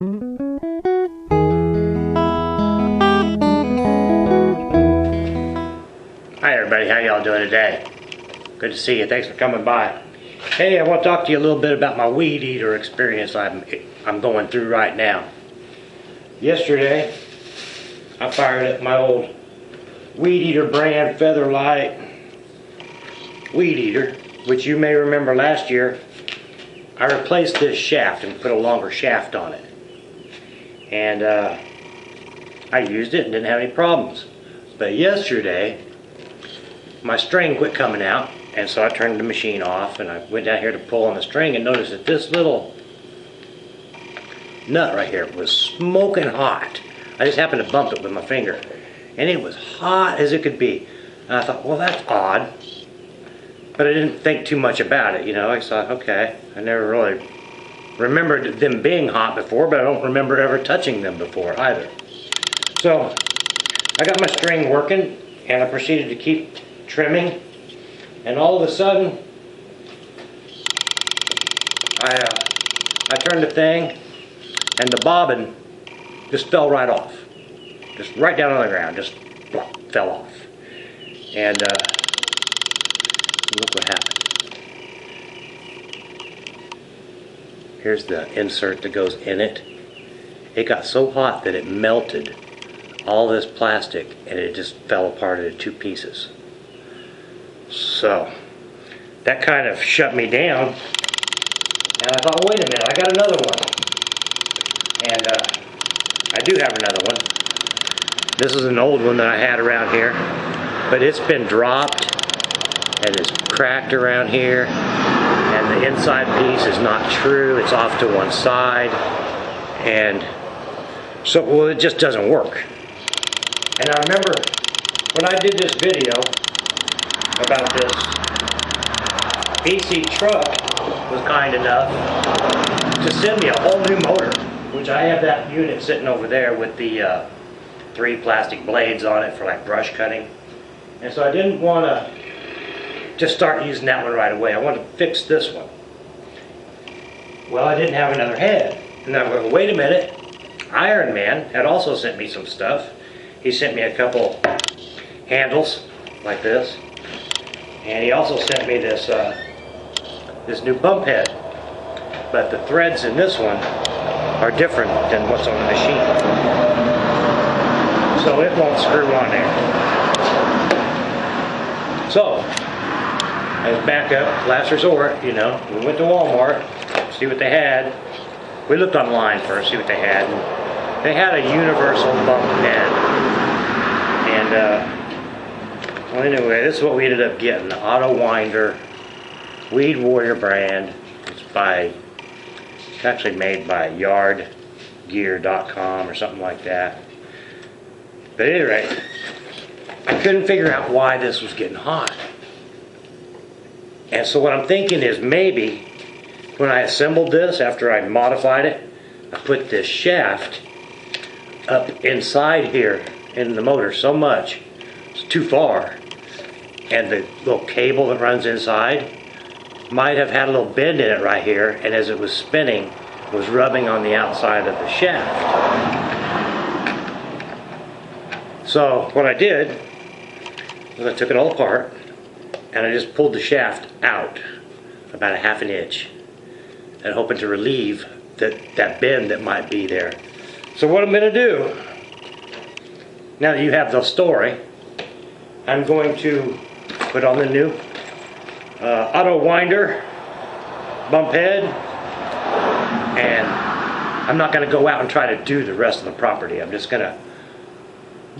Hi everybody, how y'all doing today? Good to see you, thanks for coming by. Hey, I want to talk to you a little bit about my weed eater experience I'm going through right now. Yesterday, I fired up my old weed eater brand Featherlight weed eater, which you may remember last year. I replaced this shaft and put a longer shaft on it. And I used it and didn't have any problems. But yesterday, my string quit coming out, and so I turned the machine off and I went down here to pull on the string and noticed that this little nut right here was smoking hot. I just happened to bump it with my finger, and it was hot as it could be. And I thought, well, that's odd. But I didn't think too much about it, you know. I thought, okay, I never really remembered them being hot before, but I don't remember ever touching them before either. So I got my string working and I proceeded to keep trimming, and all of a sudden I turned the thing and the bobbin just fell right off, just right down on the ground, just fell off. And look what happened. Here's the insert that goes in it. It got so hot that it melted all this plastic and it just fell apart into two pieces. So that kind of shut me down, and I thought, wait a minute, I got another one. And I do have another one. This is an old one that I had around here, but it's been dropped and it's cracked around here, and the inside piece is not true, it's off to one side, and so, well, it just doesn't work. And I remember when I did this video about this, PC Truck was kind enough to send me a whole new motor, which I have that unit sitting over there with the 3 plastic blades on it for like brush cutting. And so I didn't want to just start using that one right away. I wanted to fix this one. Well, I didn't have another head. And I went, wait a minute, Iron Man had also sent me some stuff. He sent me a couple handles like this, and he also sent me this this new bump head, but the threads in this one are different than what's on the machine, so it won't screw on there. So as backup, last resort, you know, we went to Walmart, see what they had. We looked online first, see what they had. And they had a universal bump head. And well, anyway, this is what we ended up getting: the Auto Winder Weed Warrior brand. It's actually made by yardgear.com or something like that. But at any rate, I couldn't figure out why this was getting hot. And so what I'm thinking is, maybe when I assembled this, after I modified it, I put this shaft up inside here in the motor so much, it's too far, and the little cable that runs inside might have had a little bend in it right here, and as it was spinning, it was rubbing on the outside of the shaft. So what I did was I took it all apart and I just pulled the shaft out about a ½ inch and hoping to relieve that bend that might be there. So what I'm going to do, now that you have the story, I'm going to put on the new Auto Winder bump head, and I'm not going to go out and try to do the rest of the property. I'm just going to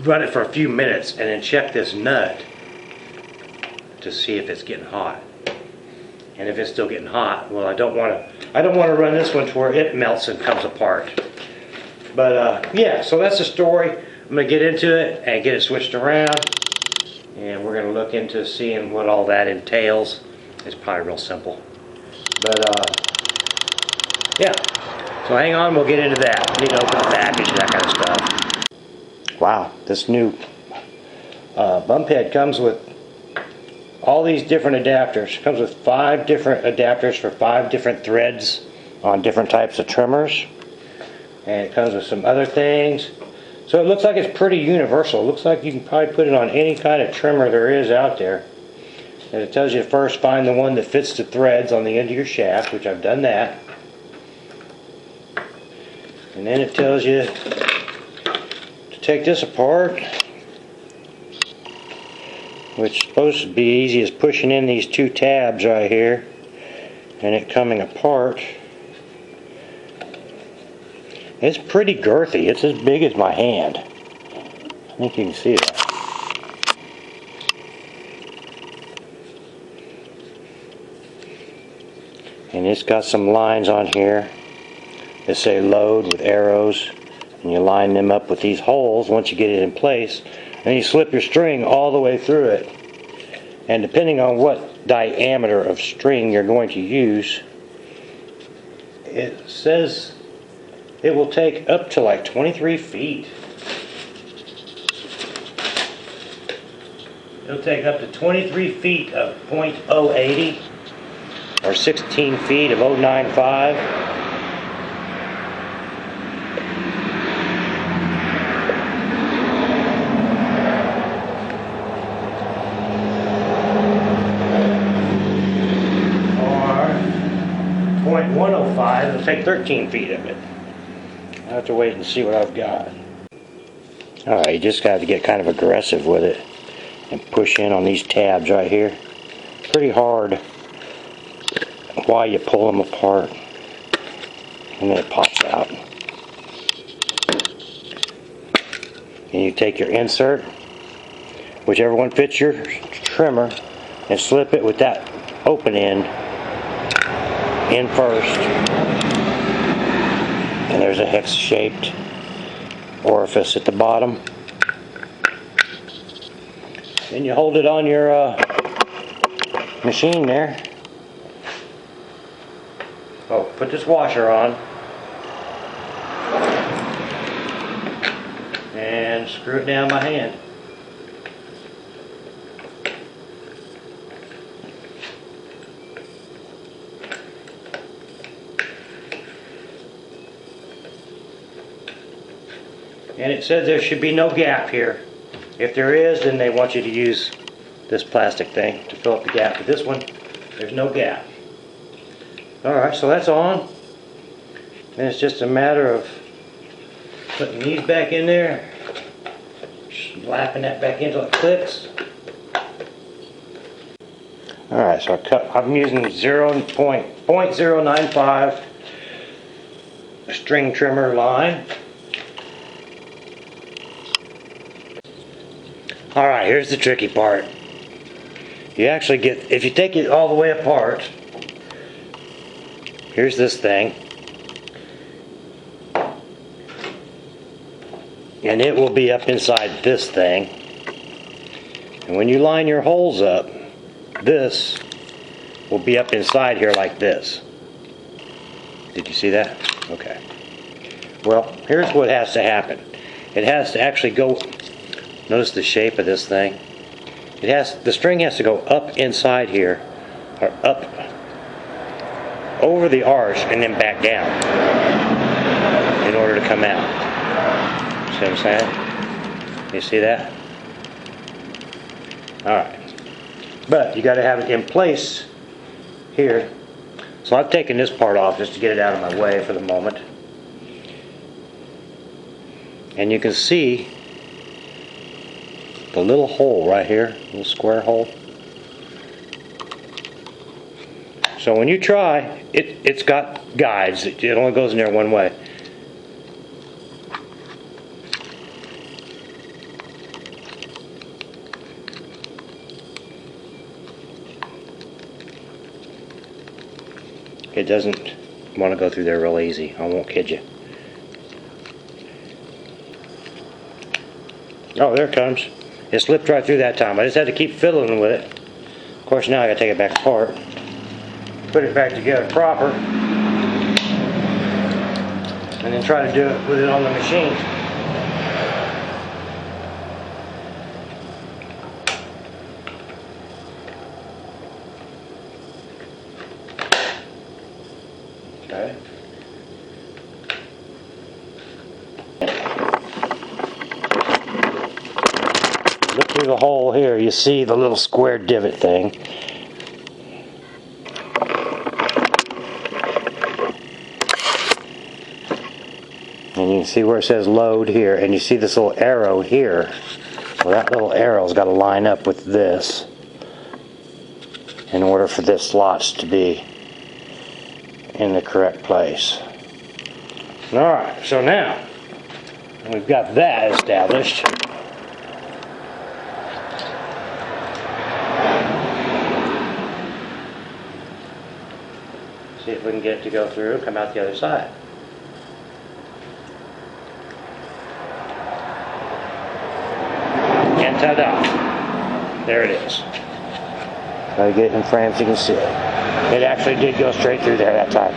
run it for a few minutes and then check this nut to see if it's getting hot. And if it's still getting hot, well, I don't want to run this one to where it melts and comes apart. But yeah, so that's the story. I'm going to get into it and get it switched around, and we're going to look into seeing what all that entails. It's probably real simple. But yeah, so hang on, we'll get into that. We need to open the package, that kind of stuff. Wow, this new bump head comes with all these different adapters. It comes with 5 different adapters for 5 different threads on different types of trimmers. And it comes with some other things. So it looks like it's pretty universal. It looks like you can probably put it on any kind of trimmer there is out there. And it tells you to first find the one that fits the threads on the end of your shaft, which I've done that. And then it tells you to take this apart, which is supposed to be easy as pushing in these two tabs right here and it coming apart. It's pretty girthy. It's as big as my hand. I think you can see that. And it's got some lines on here that say load with arrows, and you line them up with these holes once you get it in place, and you slip your string all the way through it. And depending on what diameter of string you're going to use, it says it will take up to like 23 feet. It'll take up to 23 feet of .080 or 16 feet of 095. Or .105, it'll take 13 feet of it. I'll have to wait and see what I've got. Alright, you just got to get kind of aggressive with it and push in on these tabs right here. Pretty hard while you pull them apart. And then it pops out. And you take your insert, whichever one fits your trimmer, and slip it with that open end in first. And there's a hex-shaped orifice at the bottom. Then you hold it on your machine there. Oh, put this washer on. And screw it down by hand. And it says there should be no gap here. If there is, then they want you to use this plastic thing to fill up the gap. But this one, there's no gap. Alright, so that's on. And it's just a matter of putting these back in there, slapping that back in until it clicks. Alright, so I'm using 0.095 string trimmer line. Alright, here's the tricky part. You actually get, if you take it all the way apart, here's this thing, and it will be up inside this thing. And when you line your holes up, this will be up inside here like this. Did you see that? Okay. Well, here's what has to happen. It has to actually go, notice the shape of this thing. The string has to go up inside here, or up over the arch and then back down in order to come out. See what I'm saying? You see that? Alright. But you got to have it in place here. So I've taken this part off just to get it out of my way for the moment. And you can see the little hole right here, little square hole. So when you try, it's got guides. It only goes in there one way. It doesn't want to go through there real easy. I won't kid you. Oh, there it comes. It slipped right through that time. I just had to keep fiddling with it. Of course, now I got to take it back apart, put it back together proper, and then try to do it with it on the machine. Okay. through the hole here, you see the little square divot thing. And you can see where it says load here, and you see this little arrow here. Well, that little arrow's got to line up with this in order for this slots to be in the correct place. Alright, so now we've got that established. See if we can get it to go through and come out the other side. And ta-da! There it is. Gotta get it in frame so you can see it. It actually did go straight through there that time.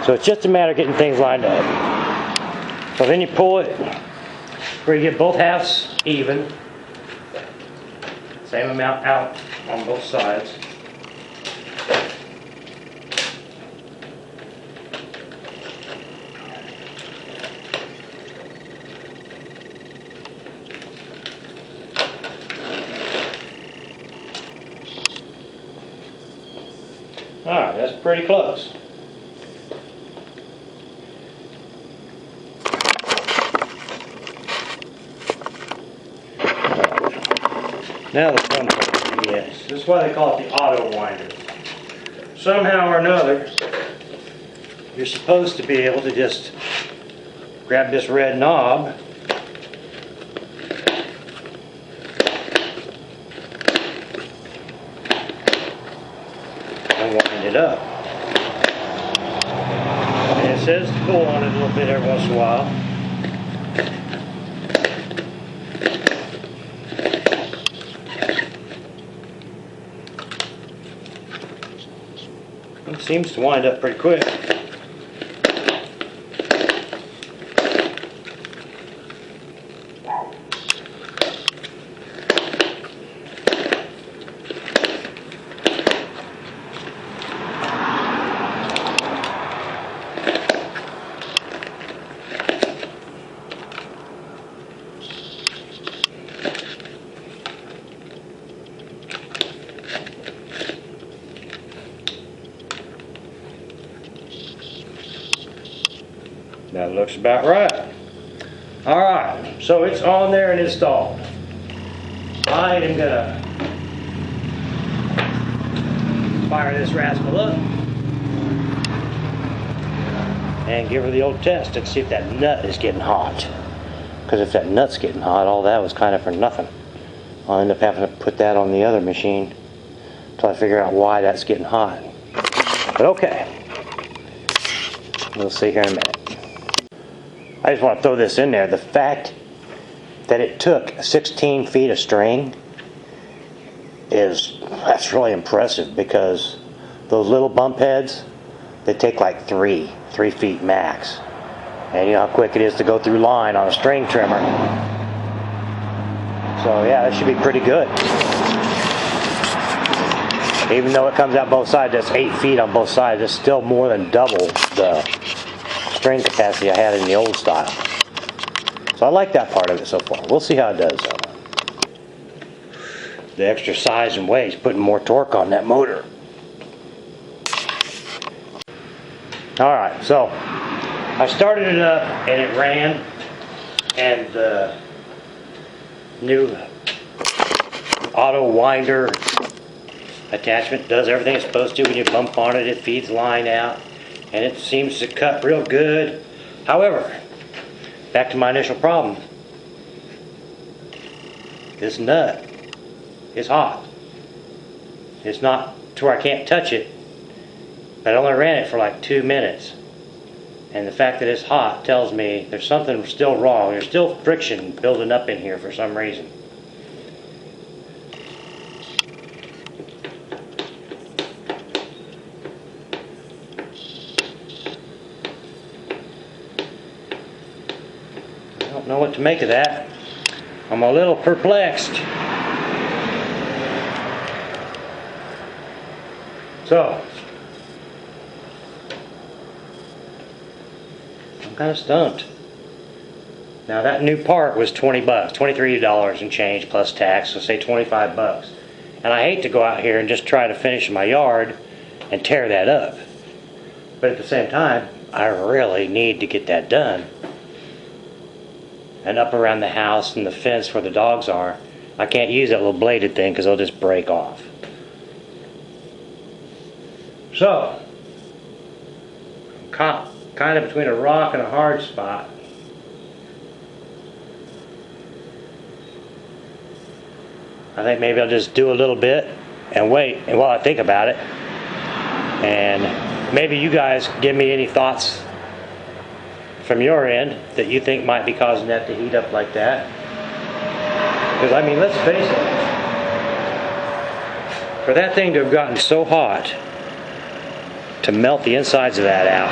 So it's just a matter of getting things lined up. So then you pull it where you get both halves even. Same amount out on both sides. Alright, that's pretty close. Now the fun part, yes. This is why they call it the auto winder. Somehow or another, you're supposed to be able to just grab this red knob and wind it up. And it says to pull on it a little bit every once in a while. It seems to wind up pretty quick. That looks about right. Alright, so it's on there and installed. I am gonna fire this rascal up and give her the old test and see if that nut is getting hot. Because if that nut's getting hot, all that was kind of for nothing. I'll end up having to put that on the other machine until I figure out why that's getting hot. But okay, we'll see here in a minute. I just want to throw this in there. The fact that it took 16 feet of string that's really impressive, because those little bump heads, they take like 3 feet max. And you know how quick it is to go through line on a string trimmer. So yeah, that should be pretty good. Even though it comes out both sides, that's 8 feet on both sides. It's still more than double the string capacity I had in the old style. So I like that part of it so far. We'll see how it does though. The extra size and weight is putting more torque on that motor. Alright, so I started it up and it ran, and the new auto winder attachment does everything it's supposed to. When you bump on it, it feeds line out. And it seems to cut real good. However, back to my initial problem. This nut is hot. It's not to where I can't touch it, but I only ran it for like 2 minutes. And the fact that it's hot tells me there's something still wrong. There's still friction building up in here for some reason. I don't know what to make of that. I'm a little perplexed. So, I'm kind of stumped. Now that new part was 20 bucks, $23 and change plus tax, so say 25 bucks. And I hate to go out here and just try to finish my yard and tear that up. But at the same time, I really need to get that done. And up around the house and the fence where the dogs are, I can't use that little bladed thing because it'll just break off. So, I'm kind of between a rock and a hard spot. I think maybe I'll just do a little bit and wait and while I think about it. And maybe you guys give me any thoughts from your end that you think might be causing that to heat up like that. Because I mean, let's face it, for that thing to have gotten so hot, to melt the insides of that out,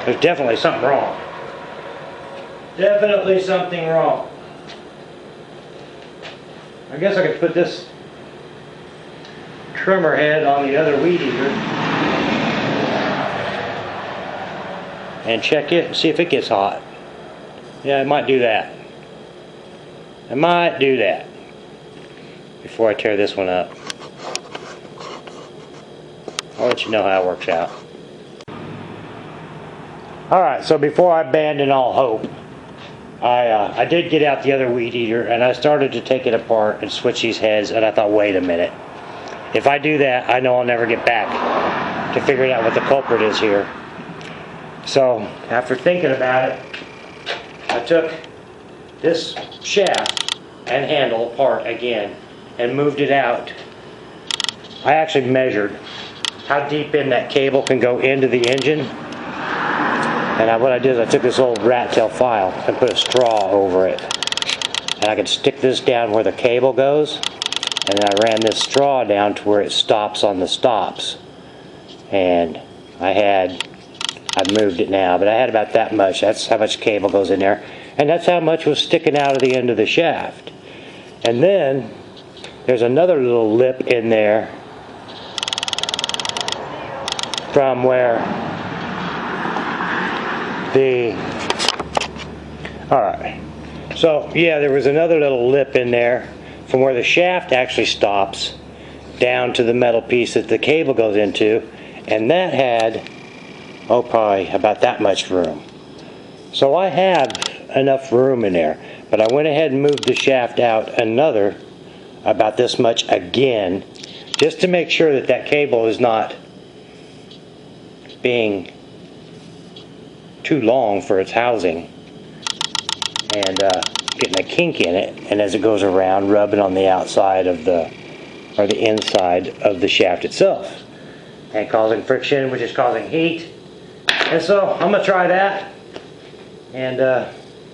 there's definitely something wrong. Definitely something wrong. I guess I could put this trimmer head on the other weed eater and check it and see if it gets hot. Yeah, I might do that. I might do that before I tear this one up. I'll let you know how it works out. Alright, so before I abandon all hope, I did get out the other weed eater and I started to take it apart and switch these heads, and I thought, wait a minute. If I do that, I know I'll never get back to figuring out what the culprit is here. So, after thinking about it, I took this shaft and handle apart again and moved it out. I actually measured how deep in that cable can go into the engine. And what I did is I took this old rat tail file and put a straw over it. And I could stick this down where the cable goes. And then I ran this straw down to where it stops on the stops. And I've moved it now, but I had about that much. That's how much cable goes in there. And that's how much was sticking out of the end of the shaft. And then there's another little lip in there from where alright, so yeah, there was another little lip in there from where the shaft actually stops down to the metal piece that the cable goes into, and that had, probably about that much room. So I have enough room in there, but I went ahead and moved the shaft out another about this much again, just to make sure that that cable is not being too long for its housing, and getting a kink in it, and as it goes around, rubbing on the outside of the inside of the shaft itself, and causing friction, which is causing heat. And so I'm gonna try that and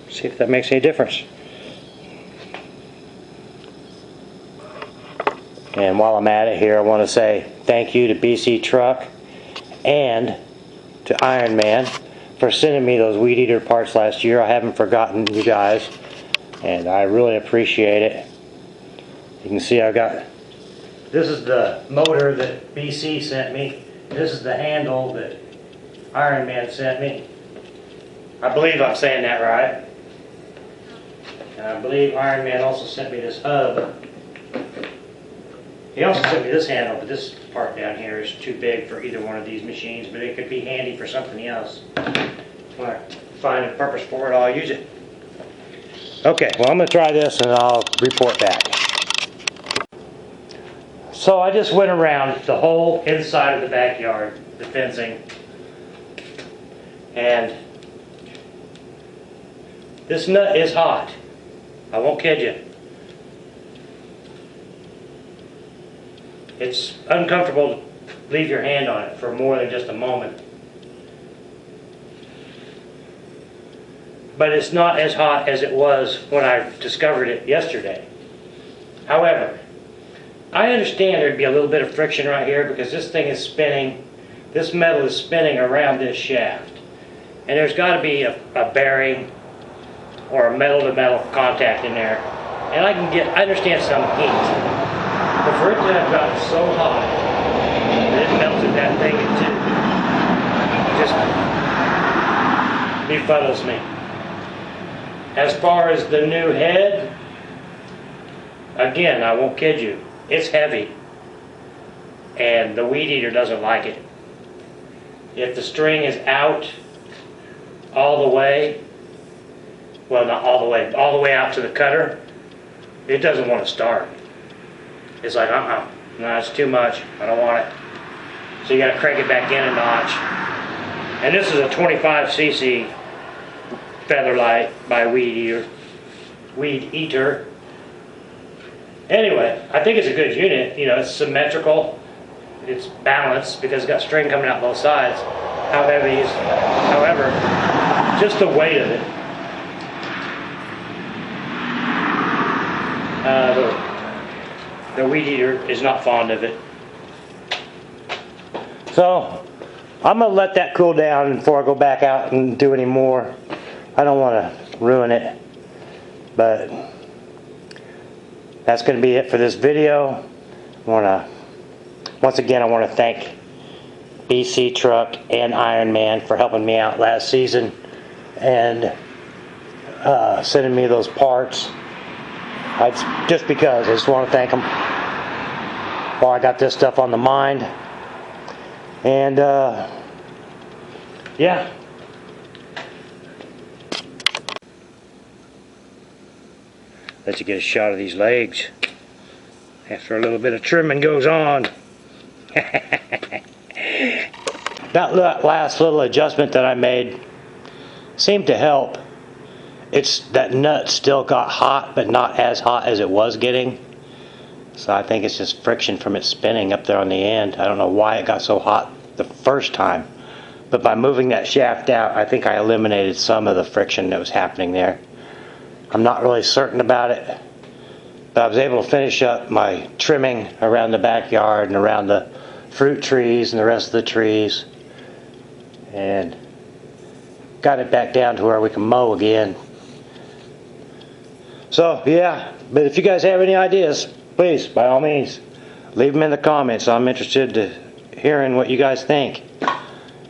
see if that makes any difference. And while I'm at it here, I want to say thank you to BC Truck and to Iron Man for sending me those weed eater parts last year. I haven't forgotten you guys, and I really appreciate it. You can see this is the motor that BC sent me. This is the handle that Iron Man sent me. I believe I'm saying that right. And I believe Iron Man also sent me this hub. He also sent me this handle, but this part down here is too big for either one of these machines, but it could be handy for something else. When I find a purpose for it, I'll use it. Okay, well, I'm going to try this and I'll report back. So I just went around the whole inside of the backyard, the fencing, and this nut is hot. I won't kid you. It's uncomfortable to leave your hand on it for more than just a moment. But it's not as hot as it was when I discovered it yesterday. However, I understand there'd be a little bit of friction right here because this thing is spinning, this metal is spinning around this shaft. And there's got to be a bearing or a metal-to-metal contact in there. And I understand some heat. But for it to have gotten so hot that it melted that thing in two, just befuddles me. As far as the new head, again, I won't kid you, it's heavy. And the weed eater doesn't like it. If the string is out all the way, well, not all the way out to the cutter, it doesn't want to start. It's like, no, it's too much, I don't want it. So you gotta crank it back in a notch. And this is a 25cc Featherlight by Weed Eater. Anyway, I think it's a good unit. You know, it's symmetrical, it's balanced because it's got string coming out both sides. However, just the weight of it. The Weed Eater is not fond of it. So, I'm going to let that cool down before I go back out and do any more. I don't want to ruin it. But that's going to be it for this video. Once again, I want to thank BC Truck and Iron Man for helping me out last season and sending me those parts. Just because I just want to thank them while I got this stuff on the mind. And yeah. Let you get a shot of these legs after a little bit of trimming goes on. That last little adjustment that I made seemed to help. It's that nut still got hot, but not as hot as it was getting. So I think it's just friction from it spinning up there on the end. I don't know why it got so hot the first time. But by moving that shaft out, I think I eliminated some of the friction that was happening there. I'm not really certain about it. But I was able to finish up my trimming around the backyard and around the fruit trees and the rest of the trees. And got it back down to where we can mow again. So, yeah. But if you guys have any ideas, please, by all means, leave them in the comments. I'm interested to hearing what you guys think.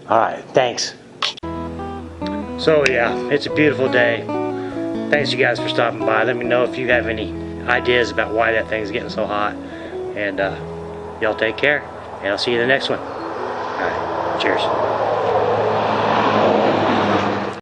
Alright, thanks. So yeah, it's a beautiful day. Thanks you guys for stopping by. Let me know if you have any ideas about why that thing's getting so hot. And y'all take care, and I'll see you in the next one. Alright, cheers.